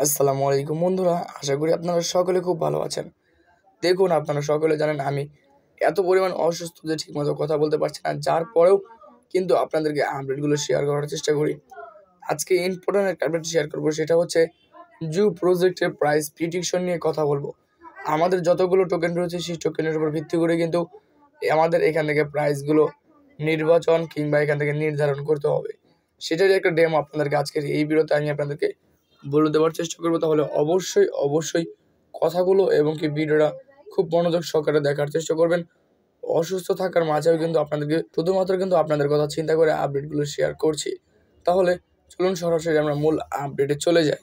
আসসালামু আলাইকুম বন্ধুরা, আশা করি আপনারা সকলে খুব ভালো আছেন। দেখুন, আপনারা সকলে জানেন আমি এত পরিমাণ অসুস্থ যে ঠিকমতো কথা বলতে পারছি না, যার পরেও কিন্তু আপনাদেরকে আপডেটগুলো শেয়ার করার চেষ্টা করি। আজকে ইম্পর্টেন্ট একটা আপডেট শেয়ার করবো, সেটা হচ্ছে জু প্রজেক্টের প্রাইস প্রিডিকশন নিয়ে কথা বলবো। আমাদের যতগুলো টোকেন রয়েছে সেই টোকেনের উপর ভিত্তি করে কিন্তু আমাদের এখান থেকে প্রাইসগুলো নির্বাচন কিংবা এখান থেকে নির্ধারণ করতে হবে। সেটারই একটা ডেমো আপনাদেরকে আজকের এই ভিডিওতে আমি আপনাদেরকে বলে দেওয়ার চেষ্টা করবো। তাহলে অবশ্যই কথাগুলো এবং কি ভিডিওটা খুব মনোযোগ সহকারে দেখার চেষ্টা করবেন। অসুস্থ থাকার মাঝেও কিন্তু আপনাদেরকে শুধুমাত্র কিন্তু আপনাদের কথা চিন্তা করে আপডেটগুলো শেয়ার করছি। তাহলে চলুন সরাসরি আমরা মূল আপডেটে চলে যাই।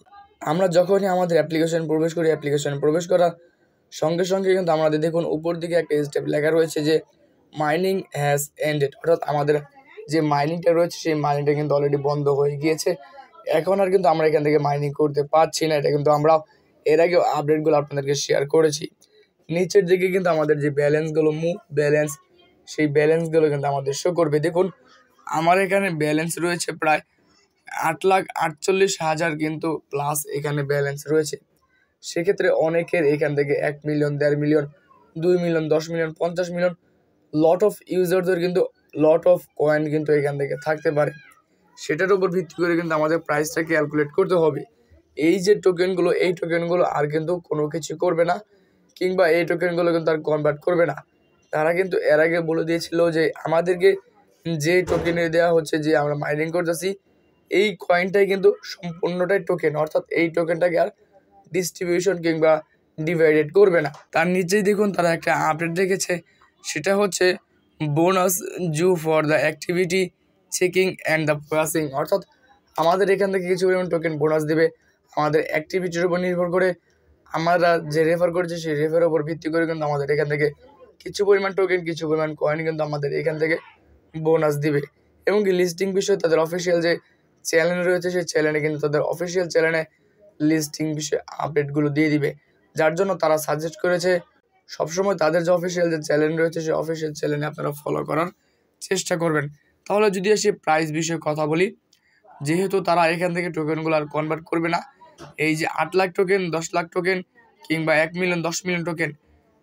আমরা যখনই আমাদের অ্যাপ্লিকেশন প্রবেশ করি, অ্যাপ্লিকেশনে প্রবেশ করার সঙ্গে সঙ্গে কিন্তু আমাদের দেখুন উপর দিকে একটা স্টেপ লেখা রয়েছে যে মাইনিং হ্যাজ এন্ডেড, অর্থাৎ আমাদের যে মাইনিংটা রয়েছে সেই মাইনিংটা কিন্তু অলরেডি বন্ধ হয়ে গিয়েছে। এখন আর কিন্তু আমরা এখান থেকে মাইনিং করতে পারছি না। এটা কিন্তু আমরা এর আগেও আপডেটগুলো আপনাদেরকে শেয়ার করেছি। নিচের দিকে কিন্তু আমাদের যে ব্যালেন্সগুলো ব্যালেন্স, সেই ব্যালেন্সগুলো কিন্তু আমাদের শো করবে। দেখুন, আমার এখানে ব্যালেন্স রয়েছে প্রায় 8,48,000 কিন্তু প্লাস এখানে ব্যালেন্স রয়েছে। সেক্ষেত্রে অনেকের এখান থেকে 1 million, 1.5 million, 2 million, 10 million, 50 million lot of ইউজারদের কিন্তু লট অফ কয়েন কিন্তু এখান থেকে থাকতে পারে। সেটার উপর ভিত্তি করে কিন্তু আমাদের প্রাইসটা ক্যালকুলেট করতে হবে। এই যে টোকেনগুলো, এই টোকেনগুলো আর কিন্তু কোনো কিছু করবে না, কিংবা এই টোকেনগুলো কিন্তু আর কনভার্ট করবে না। তারা কিন্তু এর আগে বলে দিয়েছিল যে আমাদেরকে যে টোকেনে দেওয়া হচ্ছে, যে আমরা মাইনিং করতেছি, এই কয়েনটাই কিন্তু সম্পূর্ণটাই টোকেন, অর্থাৎ এই টোকেনটাকে আর ডিস্ট্রিবিউশন কিংবা ডিভাইডেড করবে না। তার নিচেই দেখুন তারা একটা আপডেট রেখেছে, সেটা হচ্ছে বোনাস জু for the activity checking and the processing, অর্থাৎ আমাদের এখান থেকে কিছু পরিমাণ টোকেন বোনাস দেবে। আমাদের অ্যাক্টিভিটির উপর নির্ভর করে আমরা যে রেফার করছি সেই রেফারের উপর ভিত্তি করে কিন্তু আমাদের এখান থেকে কিছু পরিমাণ টোকেন, কিছু পরিমাণ কয়েন কিন্তু আমাদের এখান থেকে বোনাস দিবে। এবং কি লিস্টিং বিষয়ে তাদের অফিসিয়াল যে চ্যানেল রয়েছে সেই চ্যানেলে কিন্তু তাদের অফিসিয়াল চ্যানেলে লিস্টিং বিষয়ে আপডেটগুলো দিয়ে দিবে। যার জন্য তারা সাজেস্ট করেছে সবসময় তাদের যে অফিসিয়াল যে চ্যানেল রয়েছে সেই অফিসিয়াল চ্যানেলে আপনারা ফলো করার চেষ্টা করবেন। তাহলে যদি আসি প্রাইস বিষয়ে কথা বলি, যেহেতু তারা এখান থেকে টোকেনগুলো আর কনভার্ট করবে না, এই যে 8 লাখ টোকেন, 10 লাখ টোকেন কিংবা 1 মিলিয়ন, 10 মিলিয়ন টোকেন,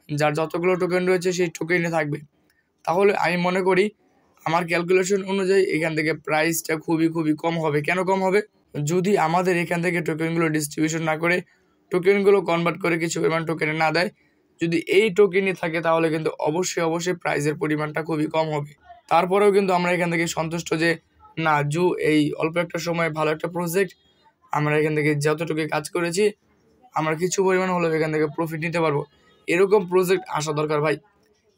যার যতগুলো টোকেন রয়েছে সেই টোকেনে থাকবে। তাহলে আমি মনে করি আমার ক্যালকুলেশন অনুযায়ী এখান থেকে প্রাইসটা খুবই কম হবে। কেন কম হবে? যদি আমাদের এখান থেকে টোকেনগুলো ডিস্ট্রিবিউশন না করে, টোকেনগুলো কনভার্ট করে কিছু পরিমাণ টোকেনে না দেয়, যদি এই টোকেনই থাকে, তাহলে কিন্তু অবশ্যই প্রাইসের পরিমাণটা খুবই কম হবে। তারপরেও কিন্তু আমরা এখান থেকে সন্তুষ্ট যে না, জু এই অল্প একটা সময় ভালো একটা প্রজেক্ট, আমরা এখান থেকে যতটুকু কাজ করেছি আমরা কিছু পরিমাণ হলেও এখান থেকে প্রফিট নিতে পারবো। এরকম প্রজেক্ট আসা দরকার ভাই।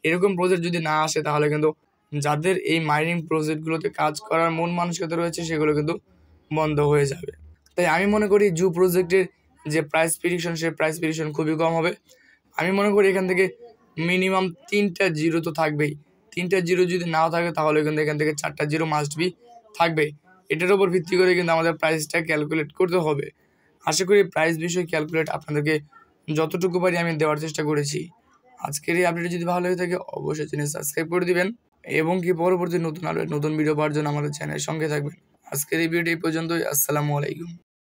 এরকম প্রজেক্ট যদি না আসে, তাহলে কিন্তু যাদের এই মাইনিং প্রজেক্টগুলোতে কাজ করার মন মানসিকতা রয়েছে সেগুলো কিন্তু বন্ধ হয়ে যাবে। তাই আমি মনে করি জু প্রজেক্টের যে প্রাইস প্রিডিকশন, সেই প্রাইস প্রিডিকশন খুবই কম হবে। আমি মনে করি এখান থেকে মিনিমাম 3টা জিরো তো থাকবেই। 3টা জিরো যদি নাও থাকে, তাহলে কিন্তু এখান থেকে 4টা জিরো মাস্ট বি থাকবে। এটার উপর ভিত্তি করে কিন্তু আমাদের প্রাইসটা ক্যালকুলেট করতে হবে। আশা করি প্রাইস বিষয়ে ক্যালকুলেট আপনাদেরকে যতটুকু পারি আমি দেওয়ার চেষ্টা করেছি। আজকের এই আপডেট যদি ভালো হয়ে থাকে, অবশ্যই চ্যানেল সাবস্ক্রাইব করে দিবেন এবং কি পরবর্তী নতুন ভিডিও পাওয়ার জন্য আমাদের চ্যানেলের সঙ্গে থাকবেন। আজকের এই ভিডিও এই পর্যন্তই। আসসালামু আলাইকুম।